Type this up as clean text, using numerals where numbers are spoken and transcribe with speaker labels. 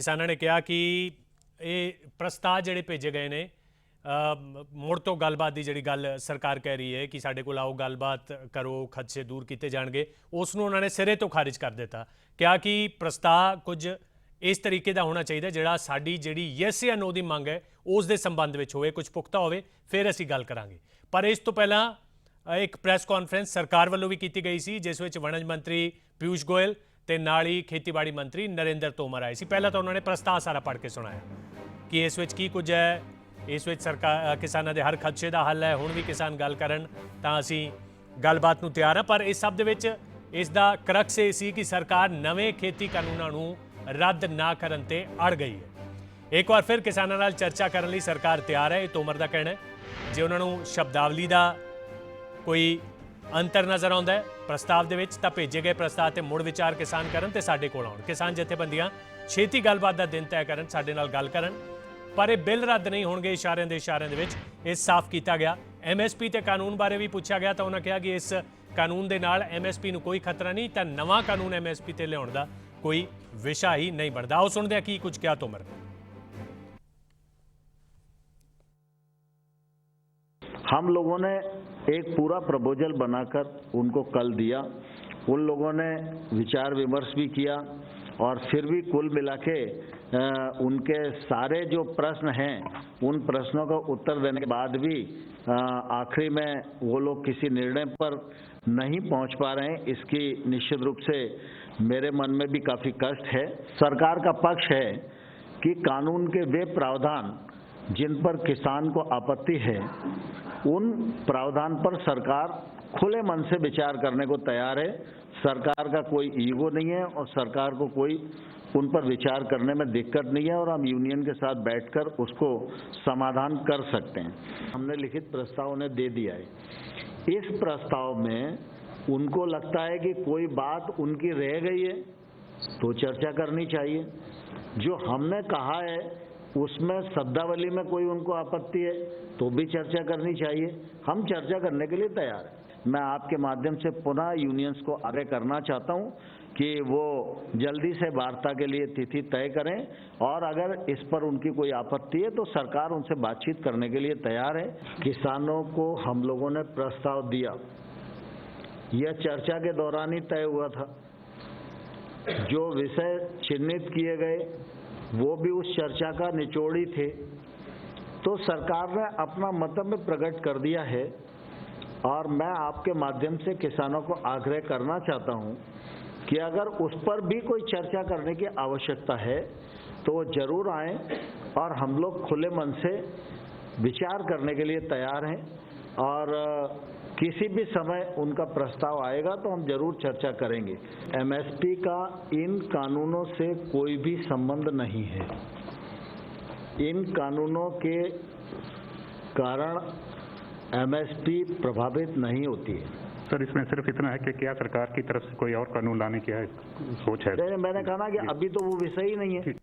Speaker 1: किसानों ने कहा कि ये प्रस्ताव ਜਿਹੜੇ ਭੇਜੇ ਗਏ ਨੇ ਮੁੜ ਤੋਂ ਗੱਲਬਾਤ ਦੀ ਜਿਹੜੀ ਗੱਲ ਸਰਕਾਰ ਕਹਿ ਰਹੀ ਹੈ ਕਿ ਸਾਡੇ ਕੋਲ ਆਓ ਗੱਲਬਾਤ ਕਰੋ ਖਦਸ਼ੇ ਦੂਰ ਕੀਤੇ ਜਾਣਗੇ, ਉਸ ਨੂੰ ਉਹਨਾਂ ਨੇ ਸਿਰੇ ਤੋਂ ਖਾਰਿਜ ਕਰ ਦਿੱਤਾ। ਕਿਹਾ ਕਿ ਪ੍ਰਸਤਾਵ ਕੁਝ ਇਸ ਤਰੀਕੇ ਦਾ ਹੋਣਾ ਚਾਹੀਦਾ ਜਿਹੜਾ ਸਾਡੀ ਜਿਹੜੀ ਯੈਸ ਜਾਂ ਨੋ ਦੀ ਮੰਗ ਹੈ ਉਸ ਦੇ ਸੰਬੰਧ ਵਿੱਚ ਹੋਵੇ, ਕੁਝ ਪੁਖਤਾ ਹੋਵੇ, ਫਿਰ ਅਸੀਂ ਗੱਲ ਕਰਾਂਗੇ। ਪਰ ਇਸ ਤੋਂ ਪਹਿਲਾਂ एक प्रैस कॉन्फ्रेंस सरकार वालों भी की गई सी जिस विच वणज मंत्री पीयूष गोयल ते नाल ही खेतीबाड़ी मंत्री नरेंद्र तोमर आए सी। पहला तो उन्होंने प्रस्ताव सारा पढ़ के सुनाया कि इस विच की कुछ है, इस विच सरकार किसानों के हर खदशे का हल है। हुण भी किसान गल करन तां असीं गलबात नूं तैयार हां, पर इस सब दे विच इस दा करक्स ये सी कि सरकार नवे खेती कानूनां नूं रद्द ना करन ते अड़ गई है। एक बार फिर किसानों नाल चर्चा करने लई सरकार तैयार है, ये तोमर का कहना है। जे उन्हां नूं शब्दावली का कोई अंतर नज़र आता है प्रस्ताव दे विच तां भेजे गए प्रस्ताव ते मुड़ विचार किसान करन ते साडे कोल आउण। किसान जथेबंदियां छेती गलबात दा दिन तय करन, साडे नाल गल करन। पर ये बिल रद्द नहीं होणगे, इशारिਆਂ ਦੇ ਵਿੱਚ ਇਹ साफ किया गया। MSP ते कानून बारे भी पूछा गया तो उन्होंने कहा कि इस कानून दे नाल MSP नूं कोई खतरा नहीं, तां नवां कानून MSP ते लिआउण दा कोई विशा ही नहीं बनदा। आओ सुणदे हां की कुछ कहा तोमर।
Speaker 2: हम लोगों ने एक पूरा प्रपोजल बनाकर उनको कल दिया, उन लोगों ने विचार विमर्श भी किया और फिर भी कुल मिला के उनके सारे जो प्रश्न हैं उन प्रश्नों का उत्तर देने के बाद भी आखिरी में वो लोग किसी निर्णय पर नहीं पहुंच पा रहे हैं। इसकी निश्चित रूप से मेरे मन में भी काफ़ी कष्ट है। सरकार का पक्ष है कि कानून के वे प्रावधान जिन पर किसान को आपत्ति है उन प्रावधान पर सरकार खुले मन से विचार करने को तैयार है। सरकार का कोई ईगो नहीं है और सरकार को कोई उन पर विचार करने में दिक्कत नहीं है और हम यूनियन के साथ बैठकर उसको समाधान कर सकते हैं। हमने लिखित प्रस्ताव उन्हें दे दिया है। इस प्रस्ताव में उनको लगता है कि कोई बात उनकी रह गई है तो चर्चा करनी चाहिए। जो हमने कहा है उसमें शब्दावली में कोई उनको आपत्ति है तो भी चर्चा करनी चाहिए। हम चर्चा करने के लिए तैयार हैं। मैं आपके माध्यम से पुनः यूनियंस को आग्रह करना चाहता हूं कि वो जल्दी से वार्ता के लिए तिथि तय करें और अगर इस पर उनकी कोई आपत्ति है तो सरकार उनसे बातचीत करने के लिए तैयार है। किसानों को हम लोगों ने प्रस्ताव दिया, यह चर्चा के दौरान ही तय हुआ था। जो विषय चिन्हित किए गए वो भी उस चर्चा का निचोड़ ही थे। तो सरकार ने अपना मतभेद प्रकट कर दिया है और मैं आपके माध्यम से किसानों को आग्रह करना चाहता हूं कि अगर उस पर भी कोई चर्चा करने की आवश्यकता है तो वो जरूर आए और हम लोग खुले मन से विचार करने के लिए तैयार हैं और किसी भी समय उनका प्रस्ताव आएगा तो हम जरूर चर्चा करेंगे। MSP का इन कानूनों से कोई भी संबंध नहीं है। इन कानूनों के कारण MSP प्रभावित नहीं होती है।
Speaker 3: सर, इसमें सिर्फ इतना है कि क्या सरकार की तरफ से कोई और कानून लाने की सोच है?
Speaker 2: मैंने कहा ना कि अभी तो वो विषय ही नहीं है।